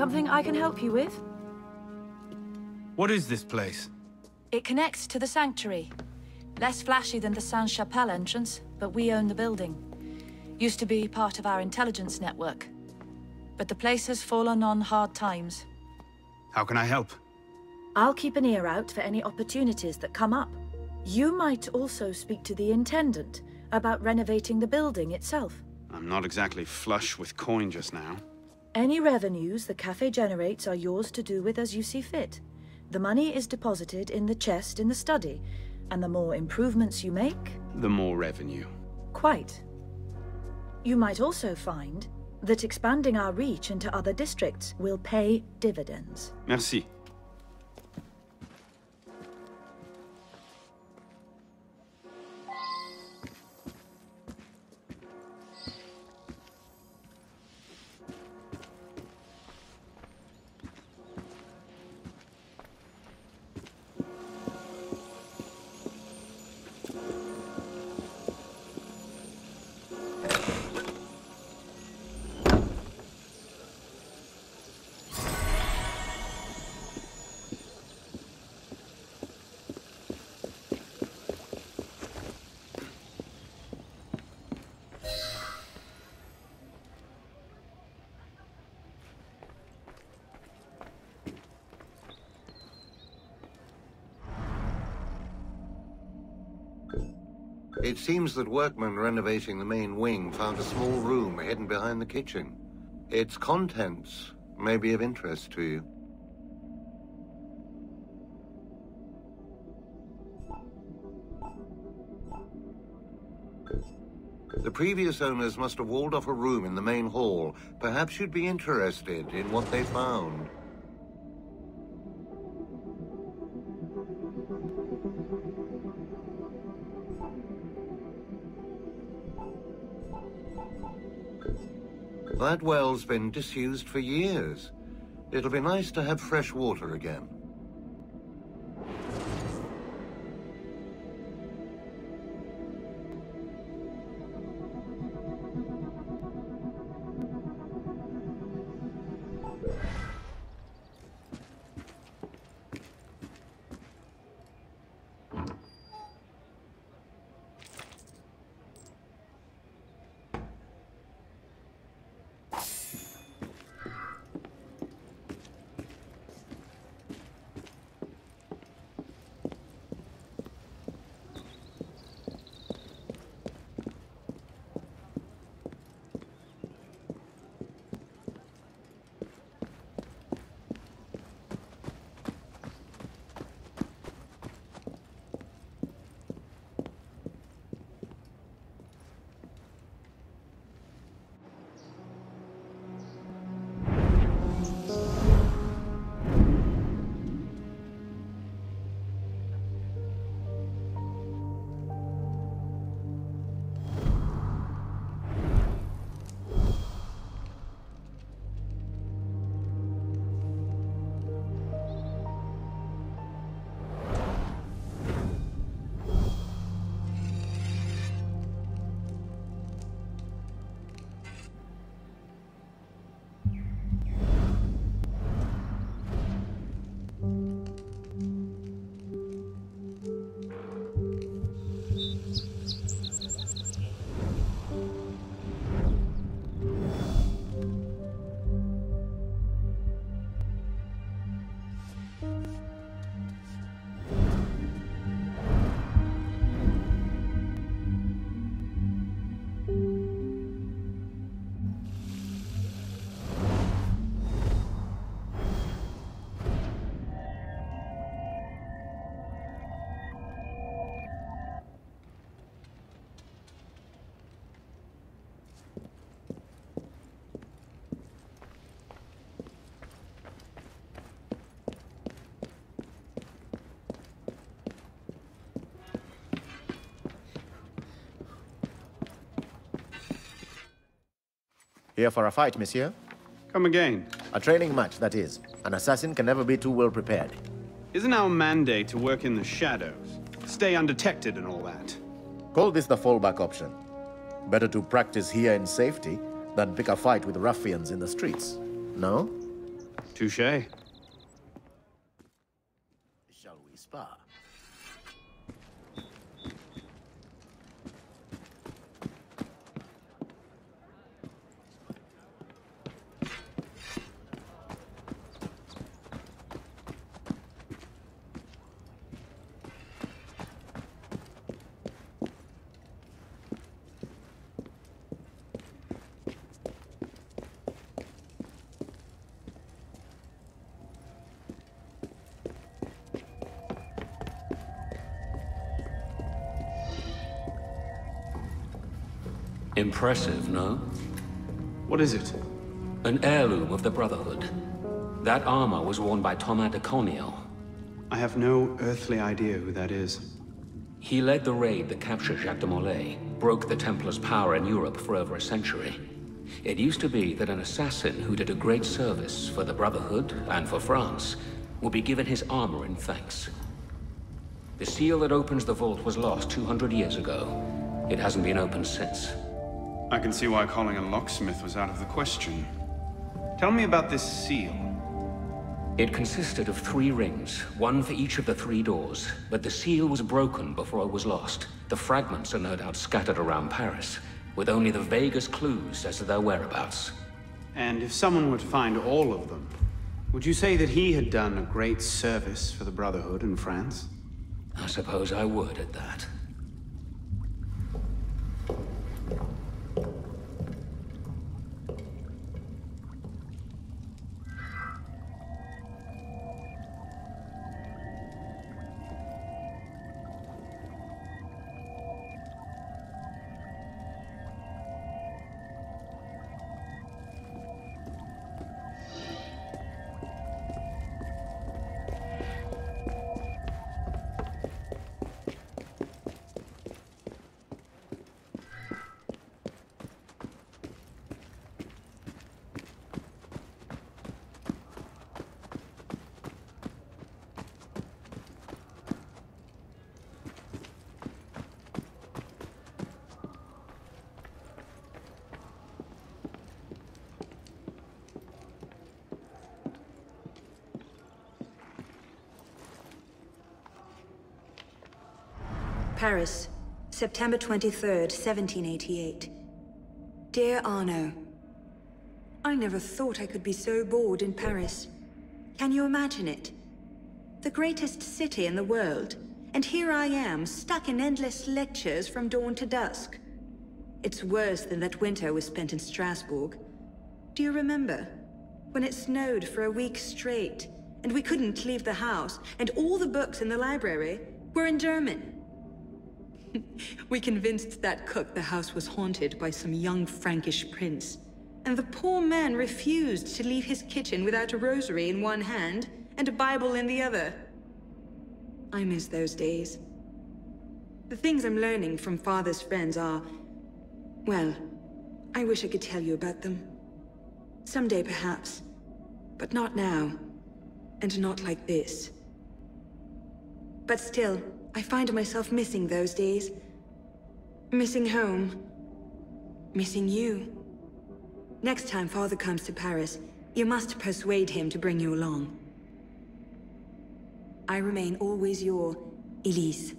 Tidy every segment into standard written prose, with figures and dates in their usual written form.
Something I can help you with? What is this place? It connects to the sanctuary. Less flashy than the Sainte-Chapelle entrance, but we own the building. Used to be part of our intelligence network. But the place has fallen on hard times. How can I help? I'll keep an ear out for any opportunities that come up. You might also speak to the Intendant about renovating the building itself. I'm not exactly flush with coin just now. Any revenues the cafe generates are yours to do with as you see fit. The money is deposited in the chest in the study, and the more improvements you make... The more revenue. Quite. You might also find that expanding our reach into other districts will pay dividends. Merci. It seems that workmen renovating the main wing found a small room hidden behind the kitchen. Its contents may be of interest to you. The previous owners must have walled off a room in the main hall. Perhaps you'd be interested in what they found. That well's been disused for years. It'll be nice to have fresh water again. Here for a fight, monsieur? Come again. A training match, that is. An assassin can never be too well prepared. Isn't our mandate to work in the shadows? Stay undetected and all that? Call this the fallback option. Better to practice here in safety than pick a fight with ruffians in the streets. No? Touché. Shall we spar? Impressive, no? What is it? An heirloom of the Brotherhood. That armor was worn by Thomas de Corniel. I have no earthly idea who that is. He led the raid that captured Jacques de Molay, broke the Templars' power in Europe for over a century. It used to be that an assassin who did a great service for the Brotherhood and for France would be given his armor in thanks. The seal that opens the vault was lost 200 years ago. It hasn't been opened since. I can see why calling a locksmith was out of the question. Tell me about this seal. It consisted of 3 rings, one for each of the 3 doors, but the seal was broken before it was lost. The fragments are no doubt scattered around Paris, with only the vaguest clues as to their whereabouts. And if someone were to find all of them, would you say that he had done a great service for the Brotherhood in France? I suppose I would at that. Paris, September 23rd, 1788. Dear Arno, I never thought I could be so bored in Paris. Can you imagine it? The greatest city in the world, and here I am, stuck in endless lectures from dawn to dusk. It's worse than that winter we spent in Strasbourg. Do you remember? When it snowed for a week straight, and we couldn't leave the house, and all the books in the library were in German. We convinced that cook the house was haunted by some young Frankish prince, and the poor man refused to leave his kitchen without a rosary in one hand and a Bible in the other. I miss those days. The things I'm learning from Father's friends are... well, I wish I could tell you about them. Someday, perhaps. But not now. And not like this. But still, I find myself missing those days. Missing home. Missing you. Next time Father comes to Paris, you must persuade him to bring you along. I remain always your Elise.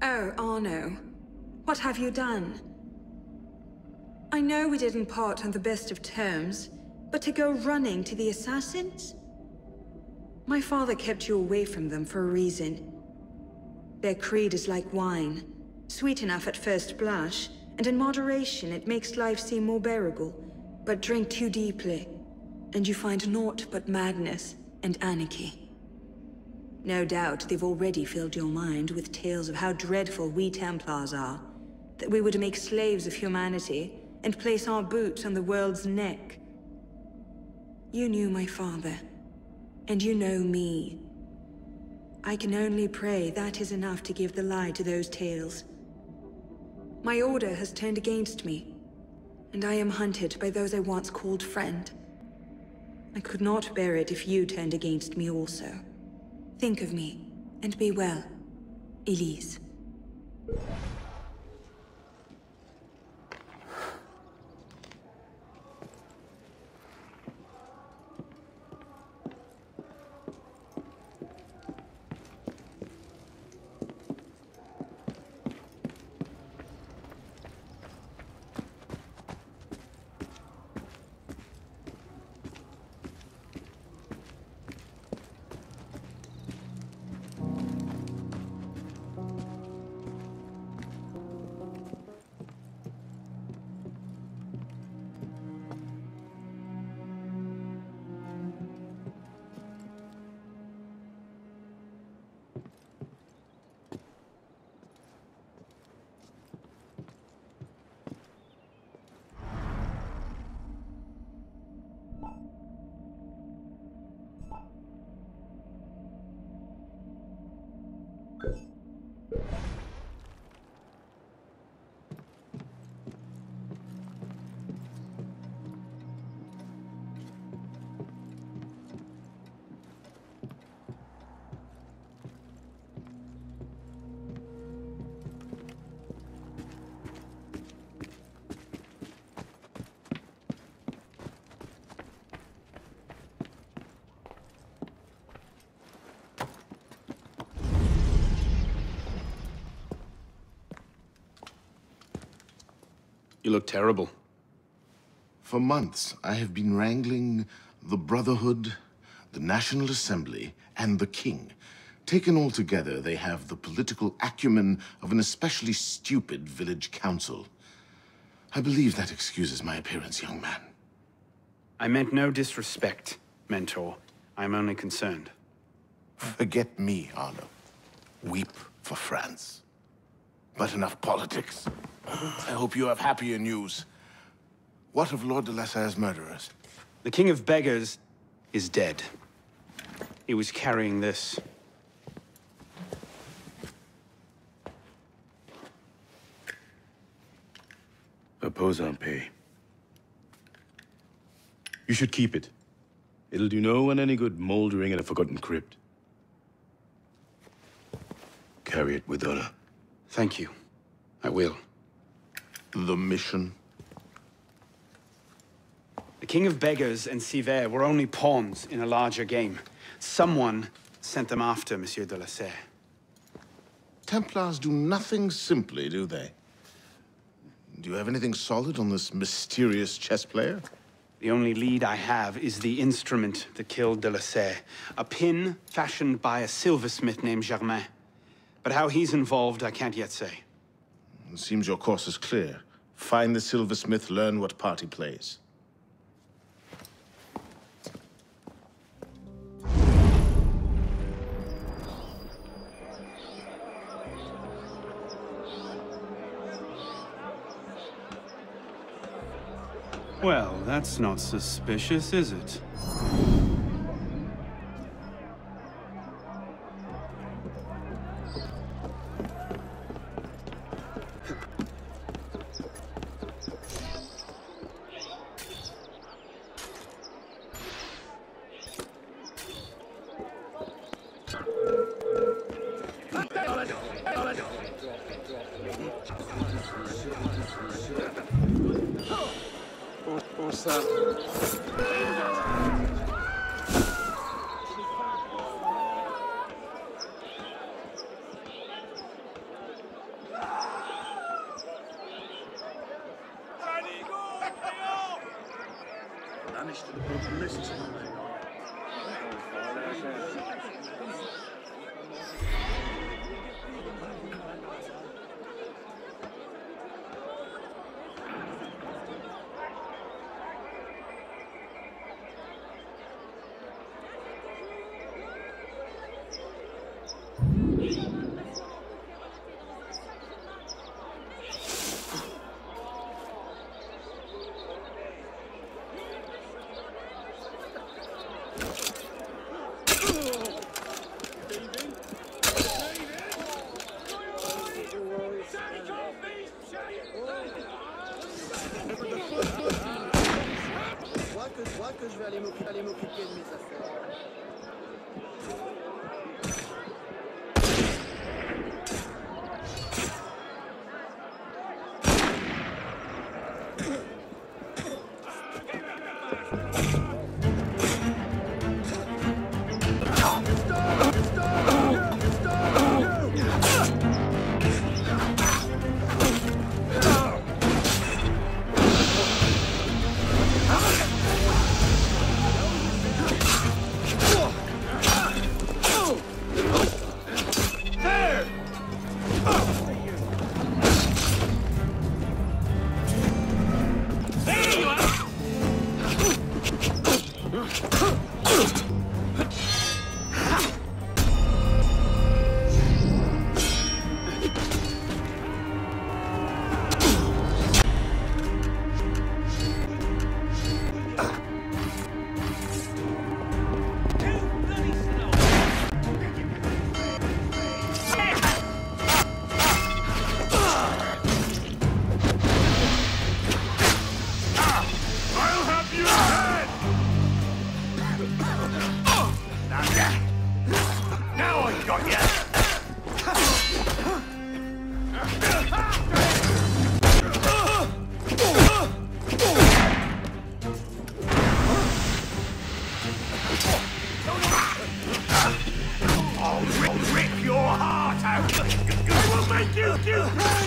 Oh, Arno. What have you done? I know we didn't part on the best of terms, but to go running to the assassins? My father kept you away from them for a reason. Their creed is like wine, sweet enough at first blush, and in moderation it makes life seem more bearable. But drink too deeply, and you find naught but madness and anarchy. No doubt they've already filled your mind with tales of how dreadful we Templars are, that we would make slaves of humanity and place our boots on the world's neck. You knew my father. And you know me. I can only pray that is enough to give the lie to those tales. My order has turned against me, and I am hunted by those I once called friend. I could not bear it if you turned against me also. Think of me, and be well, Elise. You look terrible. For months, I have been wrangling the Brotherhood, the National Assembly, and the King. Taken all together, they have the political acumen of an especially stupid village council. I believe that excuses my appearance, young man. I meant no disrespect, Mentor. I'm only concerned. Forget me, Arno. Weep for France. But enough politics. I hope you have happier news. What of Lord de Lasserre's murderers? The King of Beggars is dead. He was carrying this. Repose en paix. You should keep it. It'll do no one any good moldering in a forgotten crypt. Carry it with honor. Thank you. I will. The mission? The King of Beggars and Silver were only pawns in a larger game. Someone sent them after Monsieur de Lasserre. Templars do nothing simply, do they? Do you have anything solid on this mysterious chess player? The only lead I have is the instrument that killed de Lasserre. A pin fashioned by a silversmith named Germain. But how he's involved, I can't yet say. It seems your course is clear. Find the silversmith, learn what part he plays. Well, that's not suspicious, is it?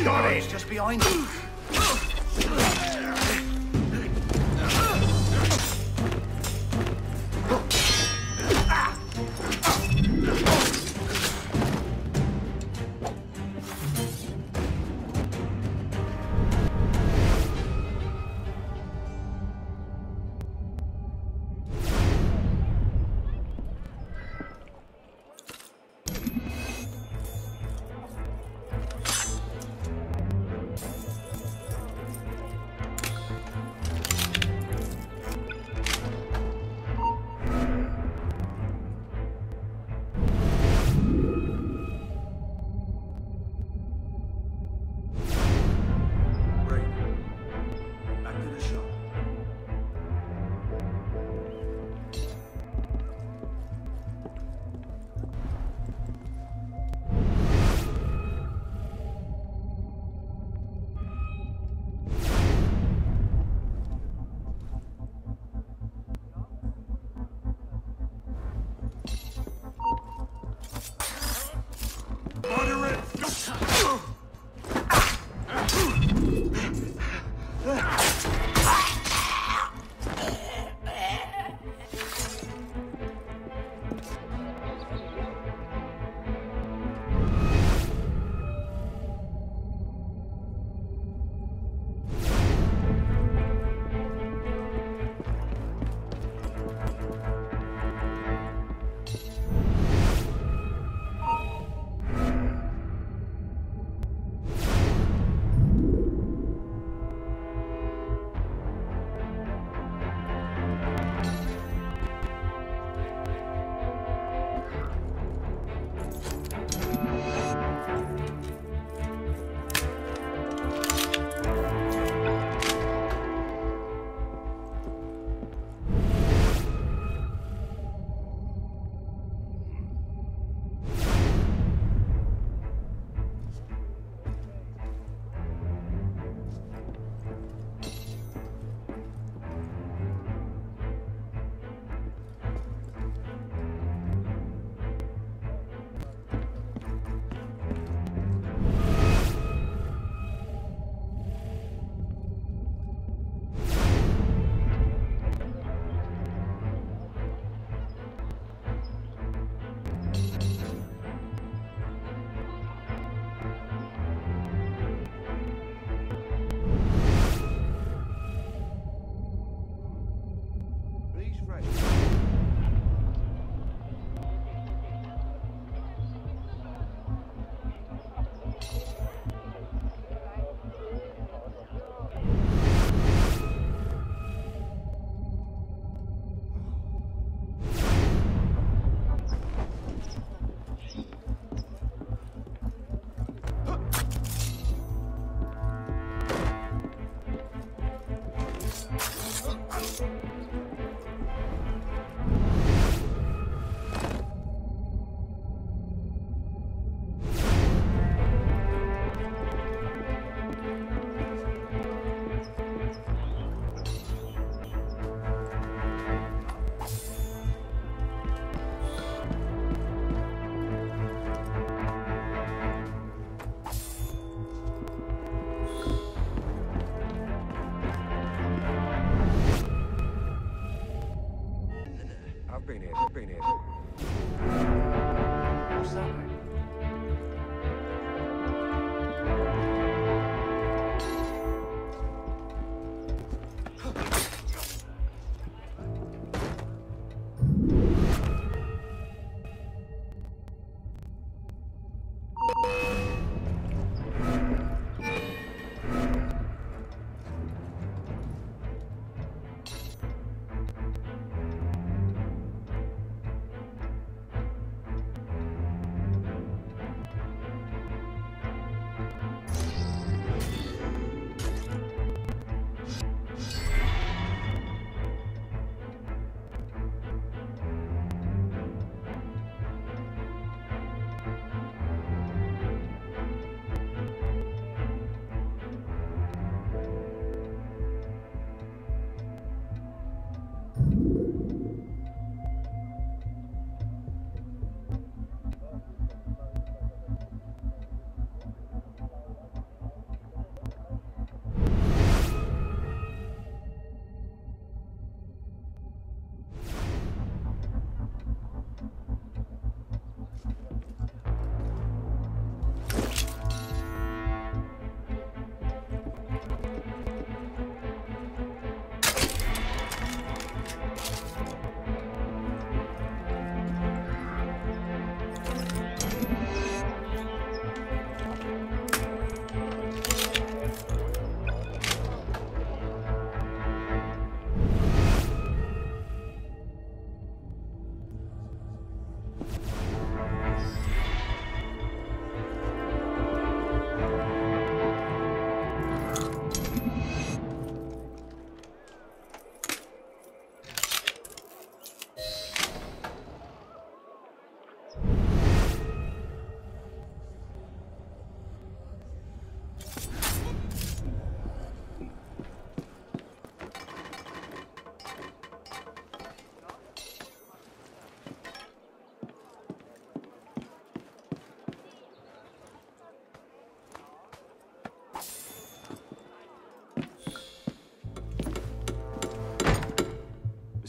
Scotty's just behind you.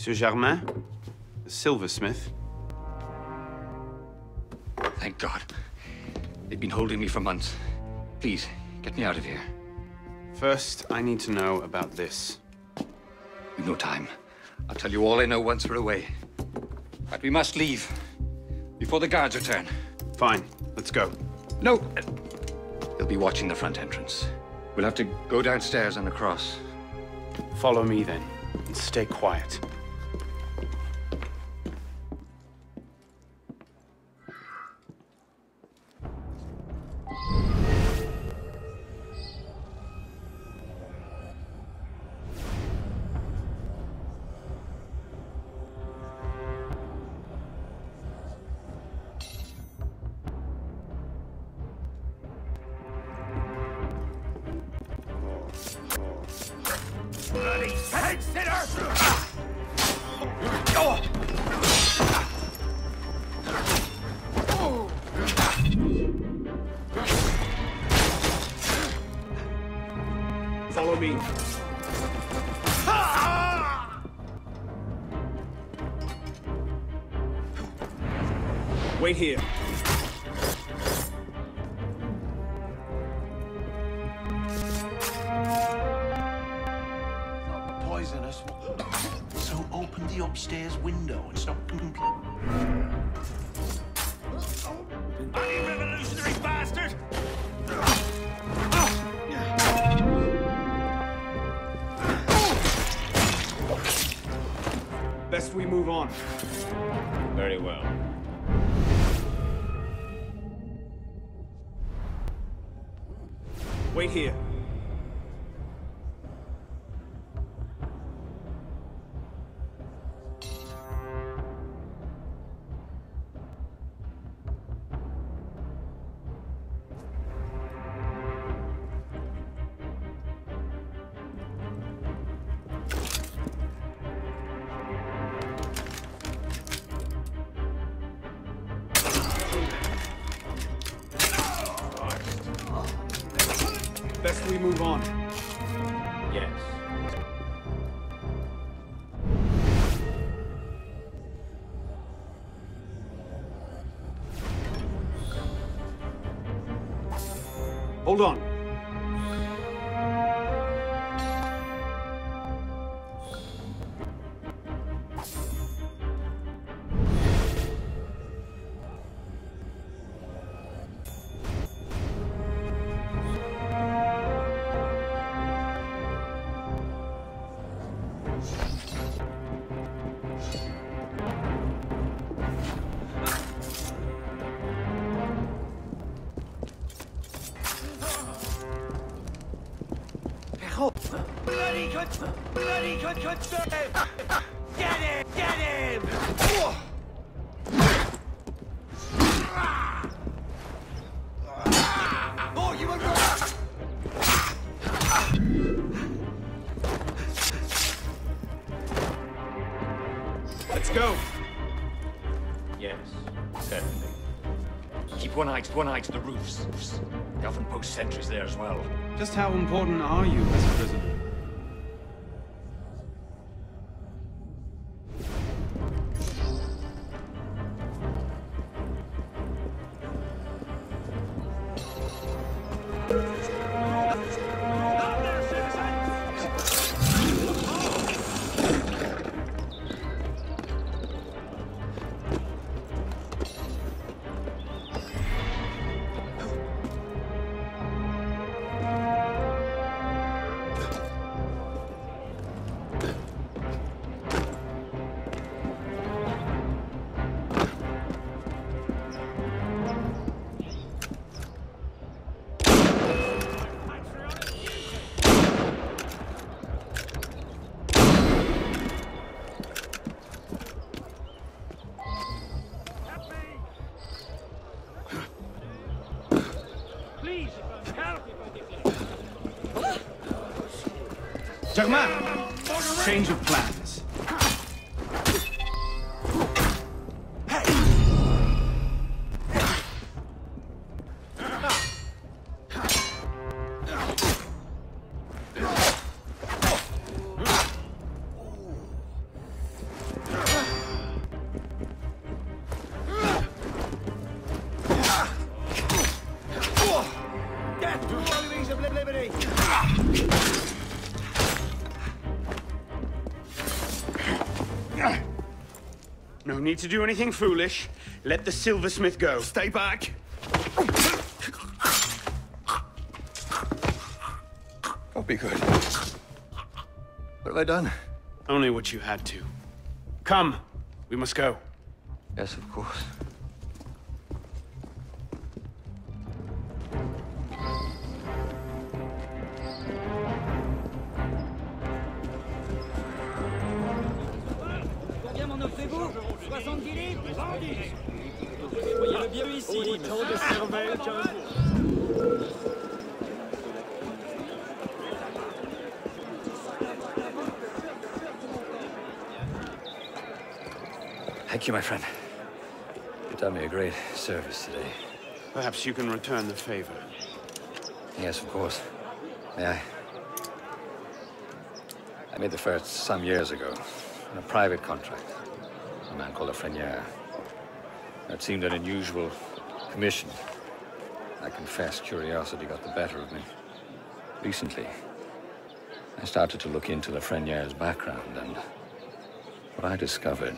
Monsieur Germain? Silversmith? Thank God. They've been holding me for months. Please, get me out of here. First, I need to know about this. We've no time. I'll tell you all I know once we're away. But we must leave. Before the guards return. Fine, let's go. No! They'll be watching the front entrance. We'll have to go downstairs and across. Follow me then, and stay quiet. Follow me. Wait here. Not poisonous. So open the upstairs window and stop complaining. Revolutionary bastard! Best we move on. Very well. Wait here. Best we move on. Yes. Hold on. Bloody good! Get him! Get him! Oh, you were right! Let's go. Yes, certainly. Keep one eye to the roofs. They often post sentries there as well. Just how important are you as a prisoner? Germain! Change of plans. of liberty! No need to do anything foolish. Let the Silversmith go. Stay back! Don't be good. What have I done? Only what you had to. Come, we must go. Yes, of course. Combien m'en offrez-vous? 70 livres? Vendu! Voyez le bien ici. Autant de cervelle qu'un jour. Thank you, my friend. You've done me a great service today. Perhaps you can return the favor. Yes, of course. May I? I made the first some years ago on a private contract. A man called a Frenier. It seemed an unusual commission. I confess curiosity got the better of me. Recently, I started to look into the Frenier's background, and what I discovered,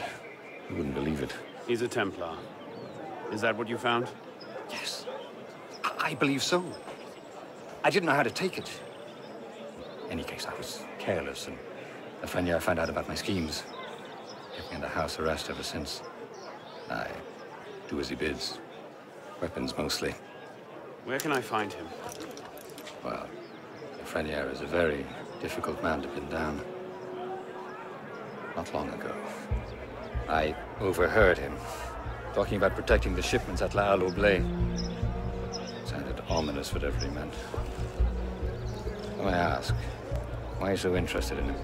you wouldn't believe it. He's a Templar. Is that what you found? Yes. I believe so. I didn't know how to take it. In any case, I was careless, and the Frenier found out about my schemes. Kept me under house arrest ever since. I do as he bids. Weapons, mostly. Where can I find him? Well, the Frenier is a very difficult man to pin down. Not long ago, I overheard him talking about protecting the shipments at Al-Boraie. Sounded ominous, whatever he meant. So I ask, why are you so interested in him?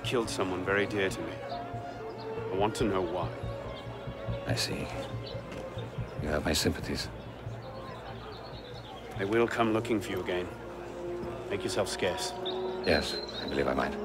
He killed someone very dear to me. I want to know why. I see. You have my sympathies. I will come looking for you again. Make yourself scarce. Yes, I believe I might.